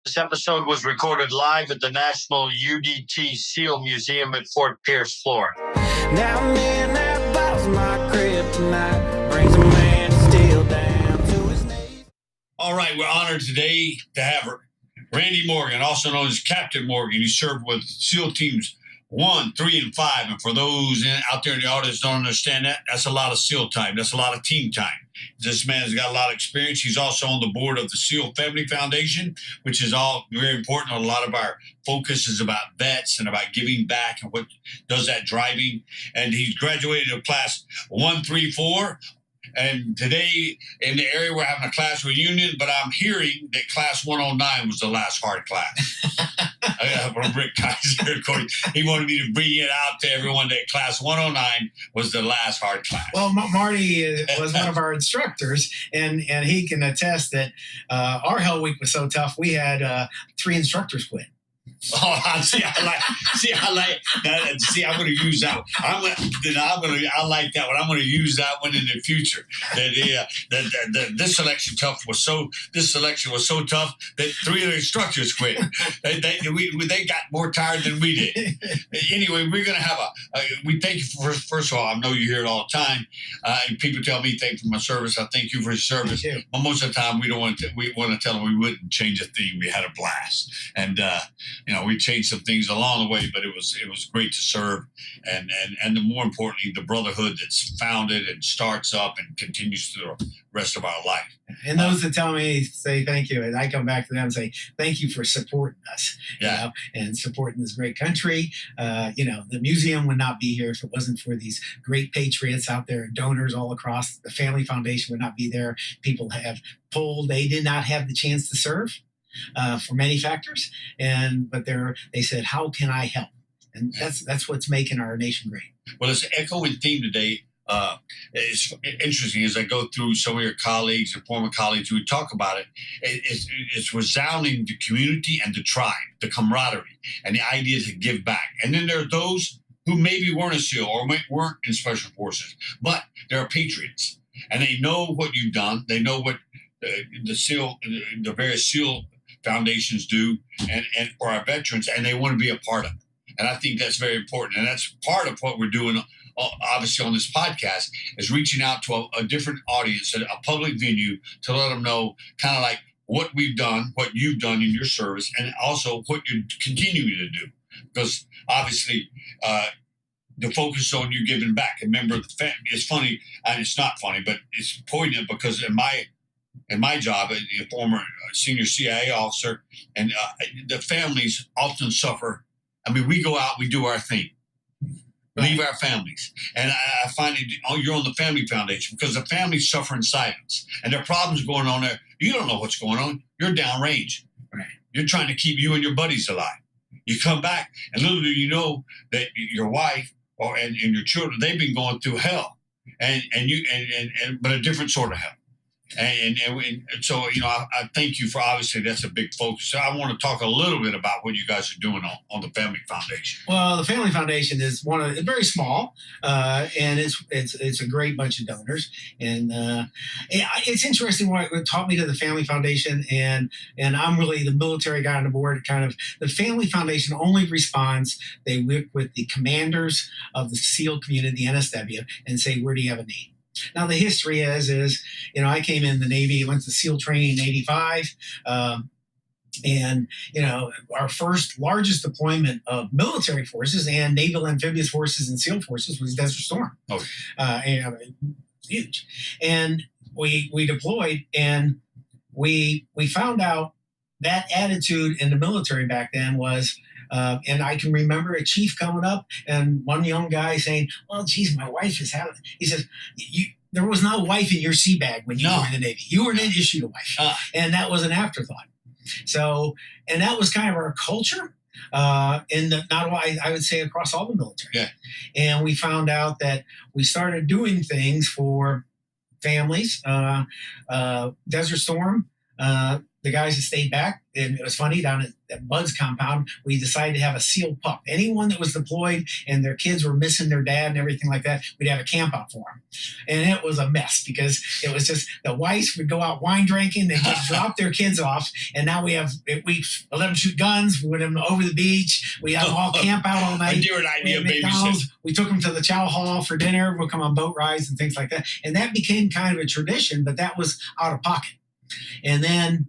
This episode was recorded live at the National UDT-SEAL Museum at Fort Pierce, Florida. Now man, that bottle's my kryptonite, brings a man still down to his knees. All right, we're honored today to have Randy Morgan, also known as Captain Morgan. He served with SEAL Teams 1, 3, and 5. And for those out there in the audience don't understand that, that's a lot of SEAL time. That's a lot of team time. This man has got a lot of experience. He's also on the board of the SEAL Family Foundation, which is all very important. A lot of our focus is about vets and about giving back and what does that driving. And he's graduated of class 134. And today in the area, we're having a class reunion, but I'm hearing that class 109 was the last hard class. From Rick Kaiser, he wanted me to bring it out to everyone that class 109 was the last hard class. Well, Marty was one of our instructors, and he can attest that our Hell Week was so tough, we had 3 instructors quit. Oh, I like that. See, I'm going to use that. I like that one. I'm going to use that one in the future. This selection was so tough that 3 of the instructors quit. They got more tired than we did. Anyway, we're going to have we thank you for, first of all, I know you hear it all the time. And people tell me thank you for my service. I thank you for your service. But most of the time, we want to tell them we wouldn't change a thing. We had a blast. And, we changed some things along the way, but it was great to serve, and the more importantly, the brotherhood that's founded and starts up and continues through the rest of our life. And those that tell me, say thank you, and I come back to them and say thank you for supporting us, and supporting this great country. The museum would not be here if it wasn't for these great patriots out there, donors all across. The Family Foundation would not be there. People have pulled; they did not have the chance to serve. For many factors, but they said, "How can I help?" And that's what's making our nation great. Well, it's an echoing theme today. It's interesting as I go through some of your colleagues and former colleagues who talk about it. It's resounding the community and the tribe, the camaraderie, and the idea to give back. And then there are those who maybe weren't a SEAL or weren't in Special Forces, but they're patriots, and they know what you've done. They know what the various SEAL foundations do and for our veterans, and they want to be a part of it. And I think that's very important. And that's part of what we're doing, obviously, on this podcast, is reaching out to a different audience at a public venue to let them know kind of like what we've done, what you've done in your service, and also what you're continuing to do. Because obviously, the focus on you giving back. A member of the family. It's funny, and it's not funny, but it's poignant because in my job, a former senior CIA officer, and the families often suffer. I mean, we go out, we do our thing, leave our families. And I find you're on the Family Foundation because the families suffer in silence. And there are problems going on there. You don't know what's going on. You're downrange. Right. You're trying to keep you and your buddies alive. You come back, and little do you know that your wife and your children, they've been going through hell. But a different sort of hell. And so, I thank you for, obviously, that's a big focus. So I want to talk a little bit about what you guys are doing on the Family Foundation. Well, the Family Foundation is it's very small, and it's a great bunch of donors. And it's interesting what taught me to the Family Foundation, and I'm really the military guy on the board. Kind of the Family Foundation only responds. They work with the commanders of the SEAL community, the NSW, and say, where do you have a need? Now, the history is I came in the Navy, went to SEAL training in 85. Our first largest deployment of military forces and naval amphibious forces and SEAL forces was Desert Storm. Oh. Huge. And we deployed, and we found out that attitude in the military back then was, and I can remember a chief coming up and one young guy saying, well, geez, my wife is having, he says, there was no wife in your sea bag when you were in the Navy. You were then issued a wife. And that was an afterthought. So, and that was kind of our culture. I would say across all the military. Yeah. And we found out that we started doing things for families. Desert Storm, the guys that stayed back, and it was funny, down at Bud's compound, we decided to have a SEAL pup. Anyone that was deployed and their kids were missing their dad and everything like that, we'd have a camp out for them. And it was a mess because it was just the wives would go out wine drinking, they just drop their kids off. And now we let them shoot guns, we let them over the beach, we had them all camp out all night. A different idea of babysitting. We took them to the chow hall for dinner, we'll come on boat rides and things like that. And that became kind of a tradition, but that was out of pocket. And then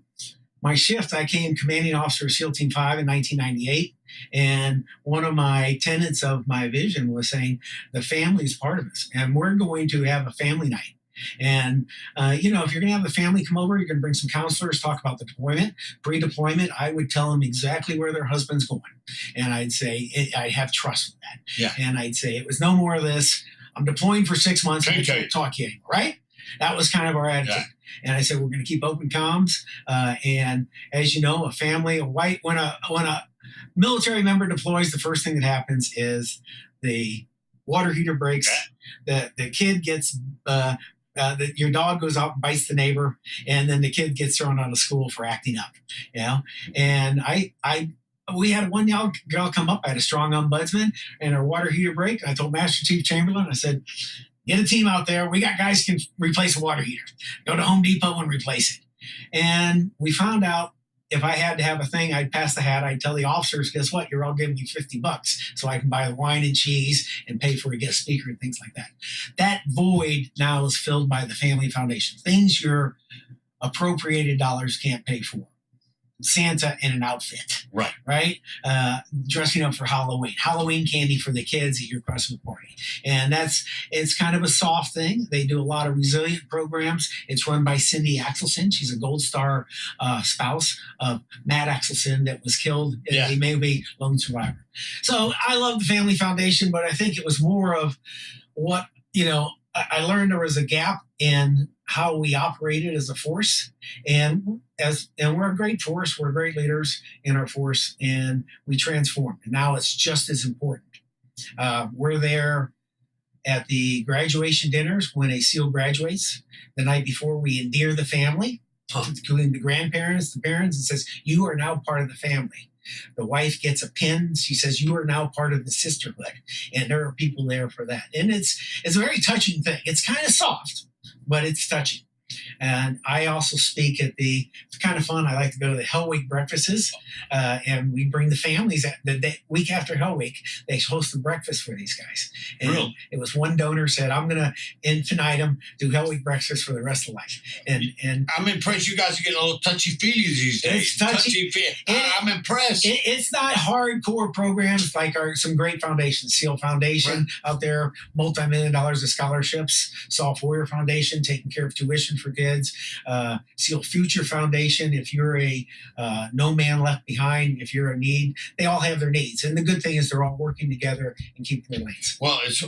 my shift, I came commanding officer of SEAL Team 5 in 1998. And one of my tenets of my vision was saying the family is part of this. And we're going to have a family night. And, if you're going to have the family come over, you're going to bring some counselors, talk about the deployment, pre-deployment. I would tell them exactly where their husband's going. And I'd say, I have trust with that. Yeah. And I'd say, it was no more of this. I'm deploying for 6 months. I can't talk to you anymore, right? That was kind of our attitude. Yeah. And I said, we're going to keep open comms. And as you know, when a military member deploys, the first thing that happens is the water heater breaks. The kid gets, your dog goes out and bites the neighbor. And then the kid gets thrown out of school for acting up, And we had one young girl come up. I had a strong ombudsman and our water heater break. I told Master Chief Chamberlain, I said, get a team out there. We got guys who can replace a water heater. Go to Home Depot and replace it. And we found out if I had to have a thing, I'd pass the hat. I'd tell the officers, guess what? You're all giving me $50 so I can buy the wine and cheese and pay for a guest speaker and things like that. That void now is filled by the Family Foundation. Things your appropriated dollars can't pay for. Santa in an outfit. Right? Dressing up for Halloween candy for the kids at your Christmas party. And it's kind of a soft thing. They do a lot of resilient programs. It's run by Cindy Axelson. She's a Gold Star spouse of Matt Axelson that was killed in a maybe lone survivor. So I love the Family Foundation, but I think it was more of what, I learned there was a gap in how we operated as a force, and we're a great force. We're great leaders in our force, and we transformed. And now it's just as important. We're there at the graduation dinners when a SEAL graduates. The night before, we endear the family, including the grandparents, the parents, and says, "You are now part of the family." The wife gets a pin. She says, "You are now part of the sisterhood." And there are people there for that. And it's a very touching thing. It's kind of soft, but it's touching. And I also speak at it's kind of fun. I like to go to the Hell Week breakfasts, and we bring the families. The week after Hell Week, they host a breakfast for these guys. And really? It was one donor said, "I'm going to infinitum do Hell Week breakfast for the rest of life." And I'm impressed you guys are getting a little touchy-feely these days. It's touchy-feely. I'm impressed. It's not hardcore programs like some great foundations. SEAL Foundation out there, multi-million of scholarships. Soft Warrior Foundation taking care of tuition for kids. SEAL Future Foundation, if you're a no man left behind, if you're a need, they all have their needs. And the good thing is they're all working together and keeping their lanes. Well, it's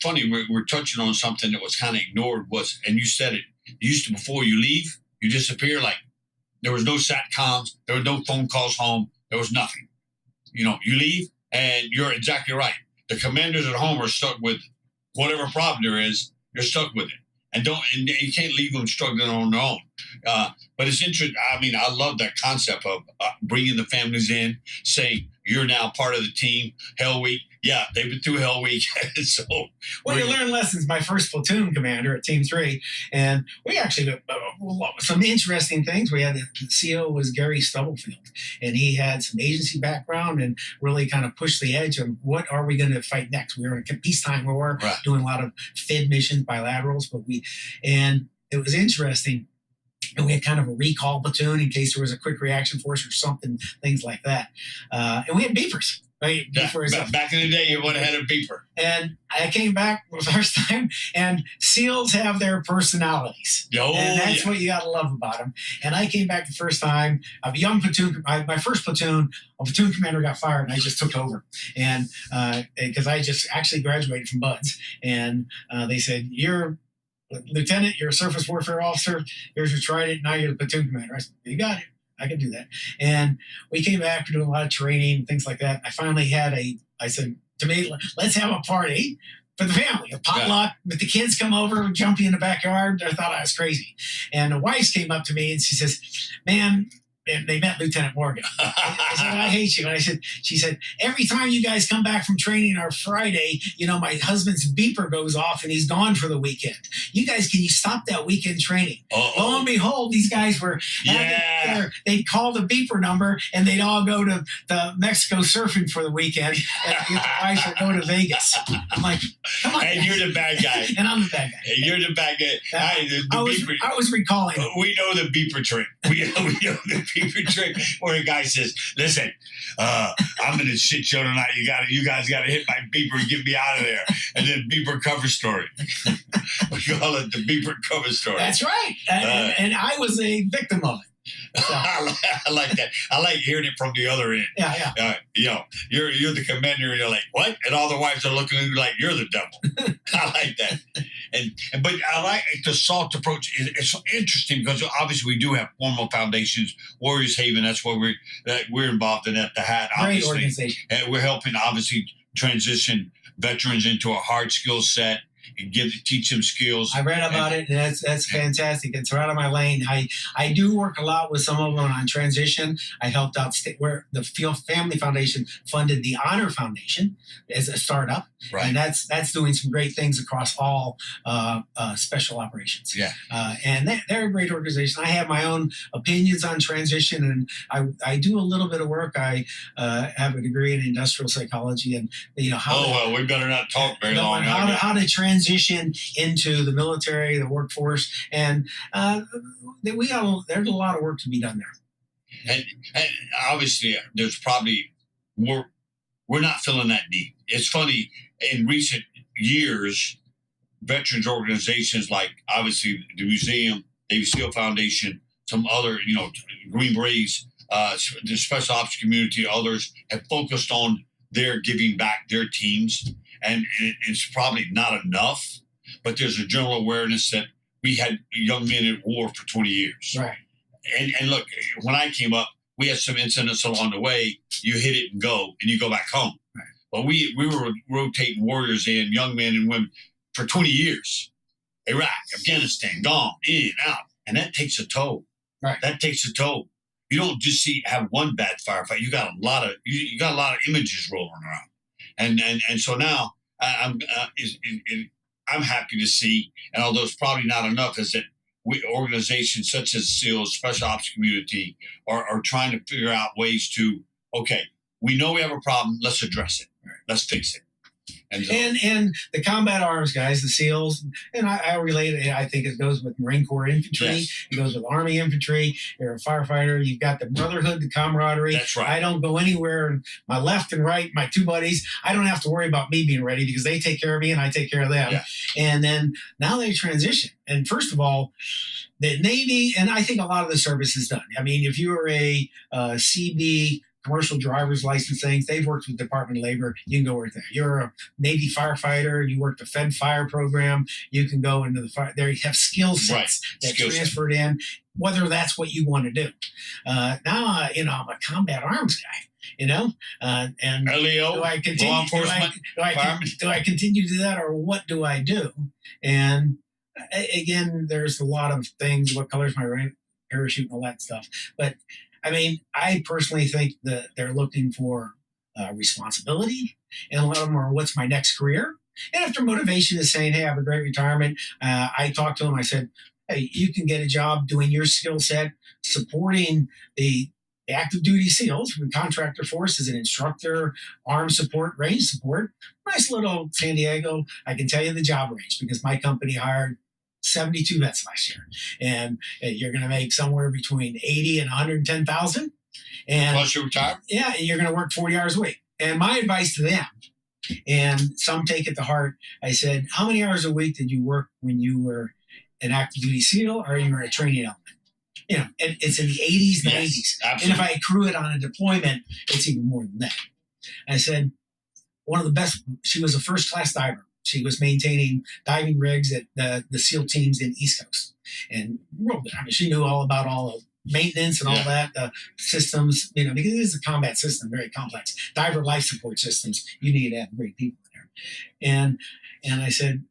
funny. We're touching on something that was kind of ignored and you said it, you used to, before you leave, you disappear. Like there was no SATCOMs, there were no phone calls home, there was nothing. You leave and you're exactly right. The commanders at home are stuck with whatever problem there is, you're stuck with it. And you can't leave them struggling on their own. But it's interesting. I mean, I love that concept of bringing the families in, saying you're now part of the team. Hell Week, yeah, they've been through Hell Week. So, you learn lessons. My first platoon commander at Team 3, and we actually some interesting things. We had the CO was Gary Stubblefield, and he had some agency background and really kind of pushed the edge of what are we going to fight next. We were in a peacetime war, doing a lot of FID missions, bilaterals, and it was interesting. And we had kind of a recall platoon in case there was a quick reaction force or something, things like that. And we had beepers, right? Back in the day, you would have had a beeper. And I came back the first time, and SEALs have their personalities. And that's what you got to love about them. And I came back the first time, a young platoon, my first platoon, a platoon commander got fired, and I just took over. And because I just actually graduated from BUD/S. And they said, "You're Lieutenant, you're a surface warfare officer. Here's your trident. Now you're the platoon commander." I said, "You got it. I can do that." And we came back to doing a lot of training and things like that. I finally I said to me, "Let's have a party for the family, a potluck with the kids come over, jumping in the backyard." I thought I was crazy. And the wife came up to me and she says, "Man, and they met Lieutenant Morgan. I said, I hate you. And she said, every time you guys come back from training on Friday, my husband's beeper goes off and he's gone for the weekend. You guys, can you stop that weekend training? Lo and behold, these guys were, they'd call the beeper number and they'd all go to Mexico surfing for the weekend, and the wives would go to Vegas. I'm like, come on. And guys. you're the bad guy. And I'm the bad guy. And you're the bad guy. I was recalling. We know the beeper trick. We know the beeper trick where a guy says, listen, I'm in a shit show tonight. You guys got to hit my beeper and get me out of there. And then beeper cover story. We call it the beeper cover story. That's right. And I was a victim of it. So. I like that. I like hearing it from the other end. Yeah. You're the commander, and you're like, what? And all the wives are looking at you like you're the devil. I like that. But I like the SALT approach. It's interesting because obviously we do have formal foundations. Warriors Haven, that's what we're involved in at the Hat. Great organization. And we're helping obviously transition veterans into a hard skill set and teach them skills. I read about it, and that's fantastic. It's right on my lane. I do work a lot with some of them on transition. I helped out where the Family Foundation funded the Honor Foundation as a startup, right. And that's doing some great things across all special operations. Yeah, and they're a great organization. I have my own opinions on transition, and I do a little bit of work. I have a degree in industrial psychology, and well, we better not talk very long. How to transition into the military, the workforce, and there's a lot of work to be done there. And obviously, there's probably more. We're not filling that need. It's funny, in recent years, veterans organizations like obviously the museum, Navy SEAL Foundation, some other, Green Berets, the special ops community, others have focused on their giving back their teams. And it's probably not enough, but there's a general awareness that we had young men at war for 20 years. Right. And look, when I came up, we had some incidents along the way. You hit it and go, and you go back home. Right. But we were rotating warriors in, young men and women, for 20 years. Iraq, Afghanistan, gone, in, out. And that takes a toll. Right. That takes a toll. You don't just have one bad firefight. You got a lot of images rolling around. And so now I'm happy to see, and although it's probably not enough, is that organizations such as SEALs, Special Ops community, are trying to figure out ways to, okay, we know we have a problem, let's address it. Let's fix it. And the combat arms guys, the SEALs, and I relate it. I think it goes with Marine Corps infantry. Yes. It goes with Army infantry. You're a firefighter. You've got the brotherhood, the camaraderie. That's right. I don't go anywhere. And my left and right, my two buddies, I don't have to worry about me being ready because they take care of me and I take care of them. Yeah. And then now they transition. And first of all, the Navy, and I think a lot of the service is done. I mean, if you are a CB, commercial driver's license things, they've worked with Department of Labor, you can go work there. You're a Navy firefighter, you work the Fed Fire program, you can go into the fire. There you have skill sets that transferred in, whether that's what you want to do. Now, I'm a combat arms guy, and LEO, do I continue, law enforcement, do I continue to do that, or what do I do? And again, there's a lot of things, what color's my parachute and all that stuff. But I mean, I personally think that they're looking for responsibility, and a lot of them are, what's my next career? And if their motivation is saying, hey, I have a great retirement, I talked to them, I said, hey, you can get a job doing your skill set, supporting the active duty SEALs, the contractor force as an instructor, arms support, range support. Nice little San Diego. I can tell you the job range because my company hired 72 vets last year, and you're going to make somewhere between 80 and 110,000. And plus your retirement. Yeah, and you're going to work 40 hours a week. And my advice to them, and some take it to heart, I said, how many hours a week did you work when you were an active duty SEAL or you were a training element? And it's in the 80s, 90s. Yes, absolutely. And if I accrue it on a deployment, it's even more than that. I said, one of the best, she was a first-class diver. She was maintaining diving rigs at the SEAL teams in East Coast. And real good. I mean, she knew all about all the maintenance and all that, the systems, because it is a combat system, very complex. Diver life support systems, you need to have great people there. And I said,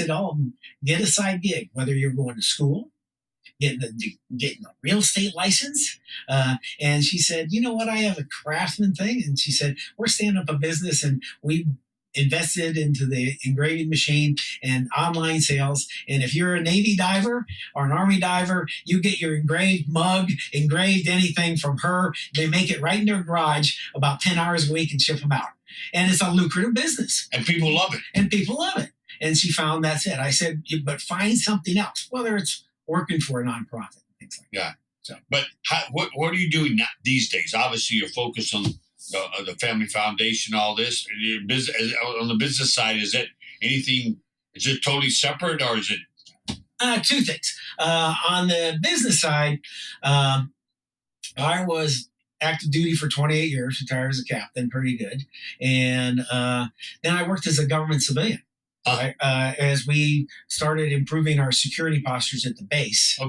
all of them, get a side gig, whether you're going to school, getting a real estate license. And she said, you know what? I have a craftsman thing. And she said, we're standing up a business and we invested into the engraving machine and online sales. And if you're a Navy diver or an Army diver, you get your engraved mug, engraved anything from her. They make it right in their garage about 10 hours a week and ship them out. And it's a lucrative business. And people love it. And people love it. And she found that's it. I said, but find something else, whether it's working for a nonprofit, things like that. So, but what are you doing now, these days? Obviously, you're focused on the family foundation, all this. Your business, on the business side, is it anything? Is it totally separate, or is it? Two things. On the business side, I was active duty for 28 years, retired as a captain, pretty good. And then I worked as a government civilian. As we started improving our security postures at the base,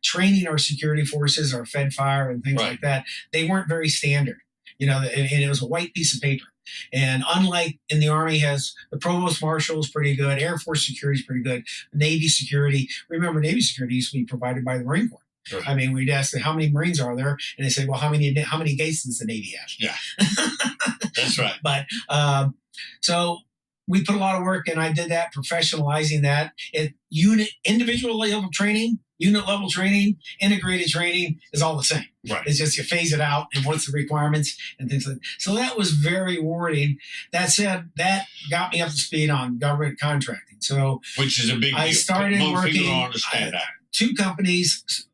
training our security forces, our Fed fire and things like that, they weren't very standard, and it was a white piece of paper. And unlike in the Army, has the provost marshal is pretty good, Air Force security is pretty good, Navy security. Remember, Navy security used to be provided by the Marine Corps. Sure. I mean, we'd ask them, how many Marines are there? And they say, well, how many gates does the Navy have? Yeah, that's right. But so we put a lot of work, and I did that, professionalizing that. Individual level training, unit level training, integrated training is all the same. Right. It's just you phase it out and what's the requirements and things like that. So that was very rewarding. That said, that got me up to speed on government contracting. So, which is a big deal. I started working people don't understand that. 2 companies,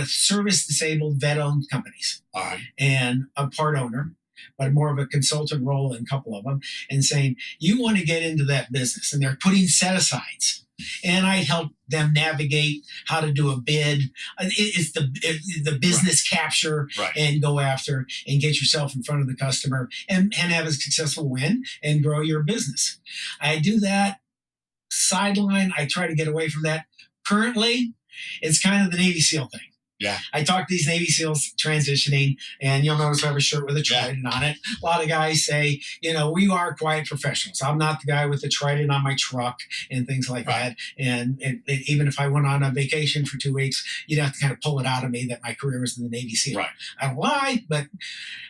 service disabled vet-owned companies. All right. And a part owner, but more of a consultant role in a couple of them, and saying, you want to get into that business. And they're putting set-asides. And I help them navigate how to do a bid. It's the business capture and go after and get yourself in front of the customer and have a successful win and grow your business. I do that sideline. I try to get away from that. Currently, it's kind of the Navy SEAL thing. Yeah. I talk to these Navy SEALs transitioning, and you'll notice I have a shirt with a trident on it. A lot of guys say, we are quiet professionals. I'm not the guy with the trident on my truck and things like that. And even if I went on a vacation for 2 weeks, you'd have to kind of pull it out of me that my career was in the Navy SEAL. Right. I don't lie, but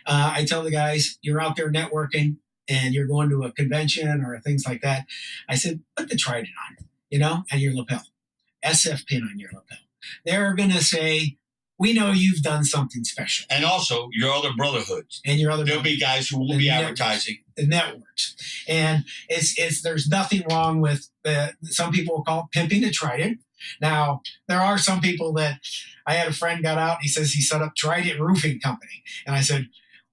I tell the guys, you're out there networking and you're going to a convention or things like that. I said, put the trident on, and your lapel. SF pin on your lapel. They're going to say, we know you've done something special. And also your other brotherhoods. And your other There'll be guys who will be advertising. The networks. And there's nothing wrong with some people will call it pimping a trident. Now, there are some people that I had a friend got out and he says he set up Trident Roofing Company. And I said,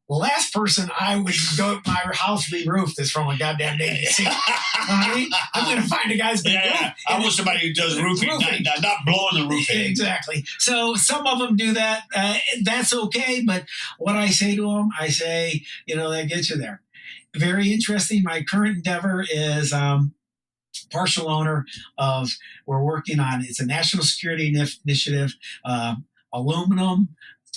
well, last person I would go my house be roofed is from a goddamn Navy SEAL. I'm going to find a guy's going to roof. I want somebody who does roofing. Not blowing the roof in. Exactly. So some of them do that. That's okay. But what I say to them, I say, that gets you there. Very interesting. My current endeavor is partial owner of, we're working on, it's a national security initiative, aluminum,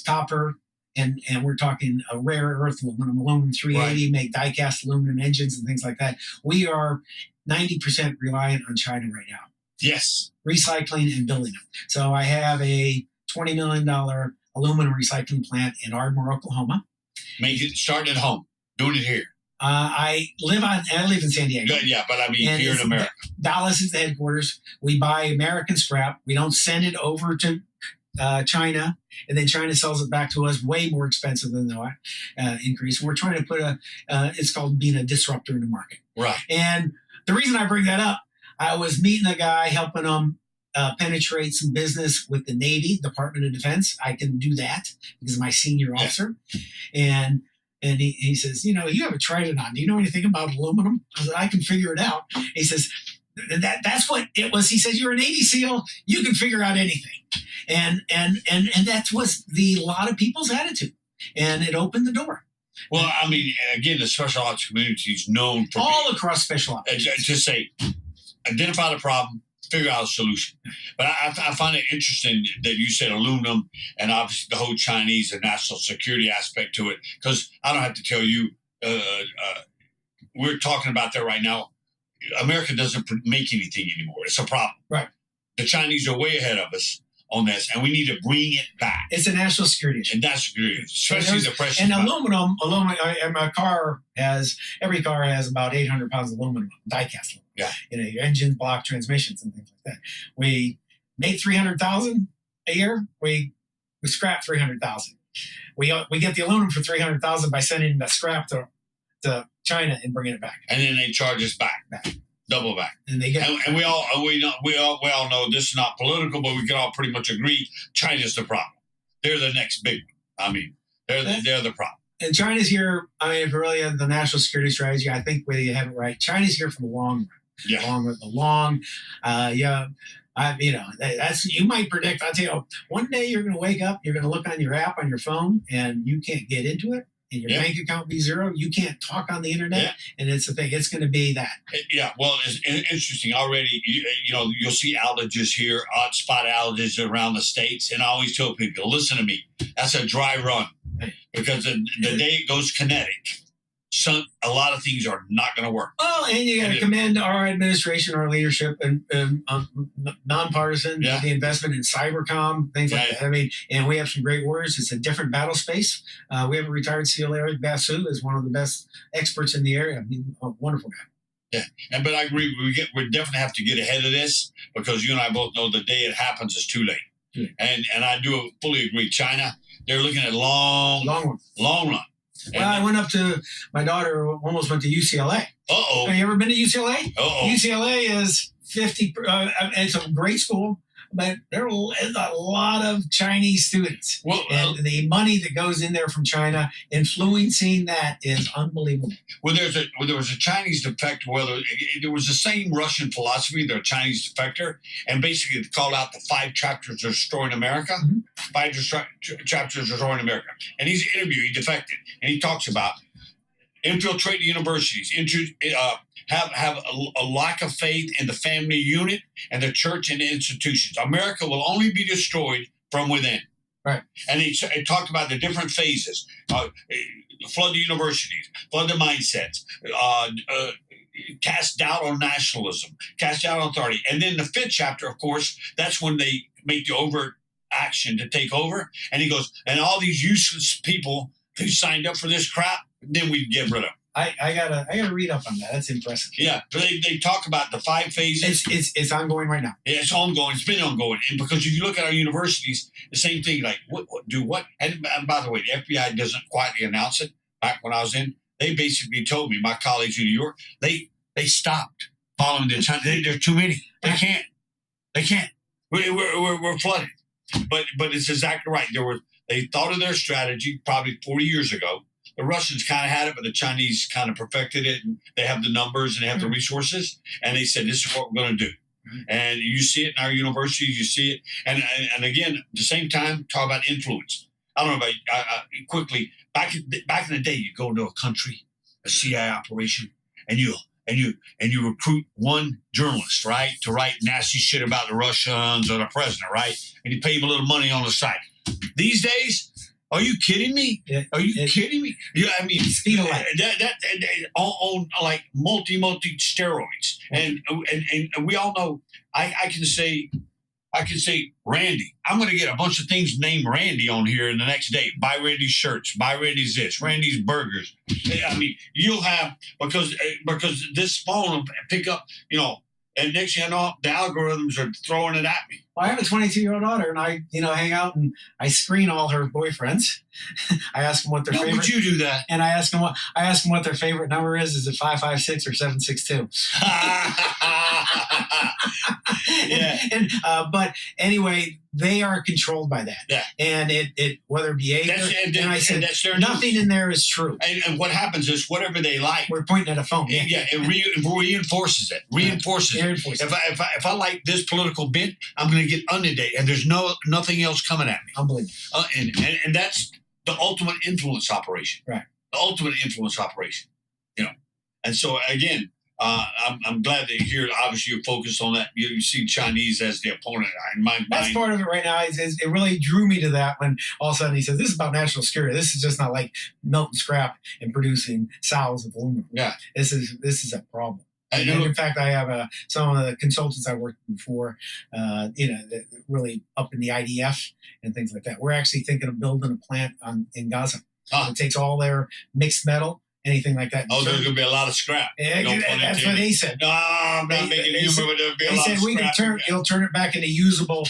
copper, and we're talking a rare earth aluminum 380, make die-cast aluminum engines and things like that. We are 90% reliant on China right now. Yes. Recycling and building them. So I have a $20 million aluminum recycling plant in Ardmore, Oklahoma. Starting at home, doing it here. I live in San Diego. Yeah, but I mean here in America. Dallas is the headquarters. We buy American scrap. We don't send it over to China, and then China sells it back to us way more expensive than the increase. We're trying to put it's called being a disruptor in the market. Right. And the reason I bring that up, I was meeting a guy, helping him penetrate some business with the Navy, Department of Defense. I can do that because I'm my senior officer. And he says, you have a trident on. Do you know anything about aluminum? I said, I can figure it out. He says, that's what it was. He says, you're a Navy SEAL. You can figure out anything. And that was a lot of people's attitude. And it opened the door. Well, I mean, again, the special ops community is known for all across special ops. Just say, identify the problem, figure out a solution. But I find it interesting that you said aluminum and obviously the whole Chinese and national security aspect to it, because I don't have to tell you, we're talking about that right now. America doesn't make anything anymore. It's a problem. Right. The Chinese are way ahead of us on this, and we need to bring it back. It's a national security issue. And that's good, especially the precious and metal. aluminum. Every car has about 800 pounds of aluminum, die-cast aluminum. Yeah. Your engines, block, transmissions, and things like that. We make 300,000 a year. We scrap 300,000. We get the aluminum for 300,000 by sending that scrap to China and bringing it back. And then they charge us back. Double back. And they get and we all know this is not political, but we can all pretty much agree China's the problem. They're the next big one. I mean, they're the problem. And China's here. I mean, if you really have the national security strategy, I think we have it right. China's here for the long run. Yeah. That's you might predict. I'll tell you, one day you're going to wake up, you're going to look on your app on your phone, and you can't get into it. And your bank account be zero. You can't talk on the internet, and it's the thing. It's going to be that. Yeah, well, it's interesting already. You'll see outages here, odd spot outages around the states, and I always tell people, listen to me. That's a dry run because the day it goes kinetic, a lot of things are not going to work. Oh, and you got to commend our administration, our leadership, and nonpartisan, the investment in cybercom, things like that. I mean, and we have some great warriors. It's a different battle space. We have a retired SEAL, Eric Basu, is one of the best experts in the area. I mean, a wonderful guy. Yeah, but I agree. We definitely have to get ahead of this because you and I both know the day it happens is too late. And I do fully agree. China, they're looking at long run. Well, I went up to, my daughter almost went to UCLA. Uh-oh. Have you ever been to UCLA? Uh-oh. UCLA is 50, it's a great school, but there is a lot of Chinese students. Well, and the money that goes in there from China, influencing that is unbelievable. Well, there was a Chinese defector. There was the same Russian philosophy. They're a Chinese defector, and basically it called out the 5 chapters of Destroying America. Mm-hmm. 5 chapters of Destroying America. And he's interviewed. He defected, and he talks about infiltrate the universities, have a lack of faith in the family unit and the church and the institutions. America will only be destroyed from within. Right. And he talked about the different phases. Flood the universities, flood the mindsets, cast doubt on nationalism, cast doubt on authority. And then the 5th chapter, of course, that's when they make the overt action to take over. And he goes, and all these useless people who signed up for this crap, then we get rid of them. I gotta read up on that. That's impressive. Yeah, but they talk about the 5 phases. It's ongoing right now. Yeah, it's ongoing. It's been ongoing, and because if you look at our universities, the same thing. Like what? And by the way, the FBI doesn't quietly announce it. Back when I was in, they basically told me, my colleagues in New York, they stopped following the China. There's too many. They can't. We're flooded. But it's exactly right. They thought of their strategy probably 40 years ago. The Russians kind of had it, but the Chinese kind of perfected it. And they have the numbers and they have the resources. And they said, this is what we're going to do. And you see it in our universities. You see it. And again, at the same time, talk about influence. I don't know about quickly. Back in the day, you go into a country, a CIA operation, and you recruit one journalist, right, to write nasty shit about the Russians or the president, right? And you pay him a little money on the side. These days, are you kidding me? Are you kidding me? Yeah, I mean, speed of light. That on like multi steroids, and we all know. I can say, Randy, I'm going to get a bunch of things named Randy on here in the next day. Buy Randy's shirts, buy Randy's this, Randy's burgers. I mean, you'll have because this phone will pick up, and next thing you know, the algorithms are throwing it at me. Well, I have a 22-year-old daughter, and I, hang out and I screen all her boyfriends. I ask them what their favorite. Would you do that? And I ask them what their favorite number is. Is it 556 or 762? Yeah. But anyway, they are controlled by that. Yeah. And it whether it be and I said nothing in there is true. And what happens is whatever they like, we're pointing at a phone. Yeah, it reinforces it. If I like this political bent, I'm going to get inundated, and there's nothing else coming at me. Unbelievable. And that's the ultimate influence operation. Right. The ultimate influence operation. And so again, I'm glad to hear. Obviously, you're focused on that. You see Chinese as the opponent. In my That's mind, part of it right now. It really drew me to that when all of a sudden he says, "This is about national security. This is just not like melting scrap and producing sows of aluminum. Yeah, this is a problem." And And in fact, I have some of the consultants I worked with before, that really up in the IDF and things like that. We're actually thinking of building a plant in Gaza. It takes all their mixed metal, anything like that. there's going to be a lot of scrap. Yeah, that's what they said. No, I'm not making humor, but there'll be a lot of we scrap. you'll turn it back into usable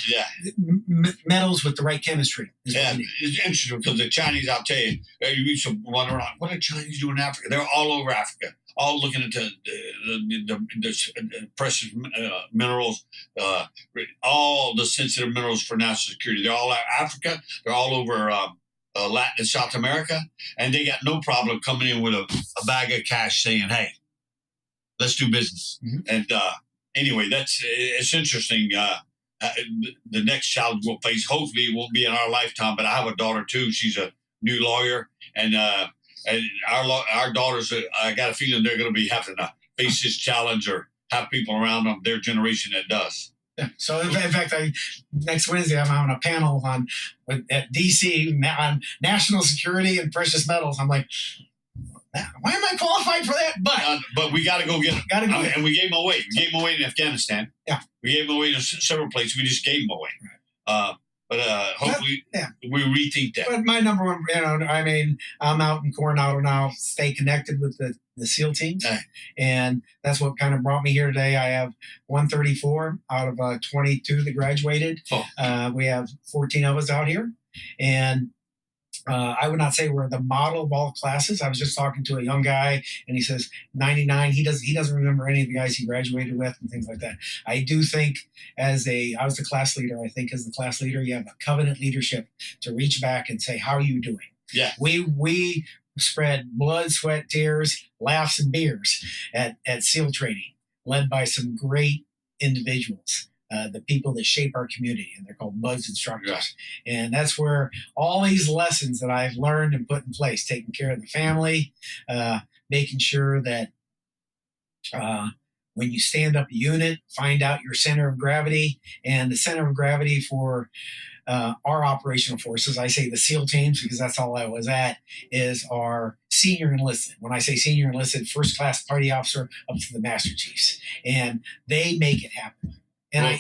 metals with the right chemistry. Yeah, it's interesting because the Chinese, I'll tell you, you used to wonder, what are Chinese doing in Africa? They're all over Africa, all looking at the precious minerals, all the sensitive minerals for national security. They're all out Africa. They're all over Latin and South America, and they got no problem coming in with a bag of cash saying, hey, let's do business. Mm-hmm. And anyway, it's interesting. The next challenge we'll face, hopefully it won't be in our lifetime, but I have a daughter too. She's a new lawyer, and our daughters, I got a feeling they're going to be having to face this challenge or have people around them, their generation that does. Yeah. So in fact, next Wednesday I'm having a panel at DC on national security and precious metals. I'm like, why am I qualified for that? But we got to go get them. And we gave them away. We gave them away in Afghanistan. Yeah. We gave them away in several places. We just gave them away. But hopefully we rethink that. But my number one, I'm out in Coronado now, stay connected with the SEAL teams. And that's what kind of brought me here today. I have 134 out of 22 that graduated. We have 14 of us out here. And I would not say we're the model of all classes. I was just talking to a young guy, and he says 99. He doesn't remember any of the guys he graduated with and things like that. I do think I was the class leader. I think as the class leader, you have a covenant leadership to reach back and say, "How are you doing?" Yeah, we spread blood, sweat, tears, laughs, and beers at SEAL training, led by some great individuals. The people that shape our community, and they're called BUDS instructors. Yeah. And that's where all these lessons that I've learned and put in place, taking care of the family, making sure that when you stand up a unit, find out your center of gravity. And the center of gravity for our operational forces, I say the SEAL teams because that's all I was at, is our senior enlisted. When I say senior enlisted, first class party officer up to the master chiefs. And they make it happen. And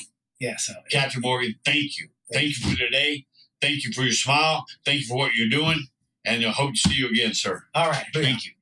Captain Morgan, thank you. Thank you for today. Thank you for your smile. Thank you for what you're doing. And I hope to see you again, sir. All right. Thank you.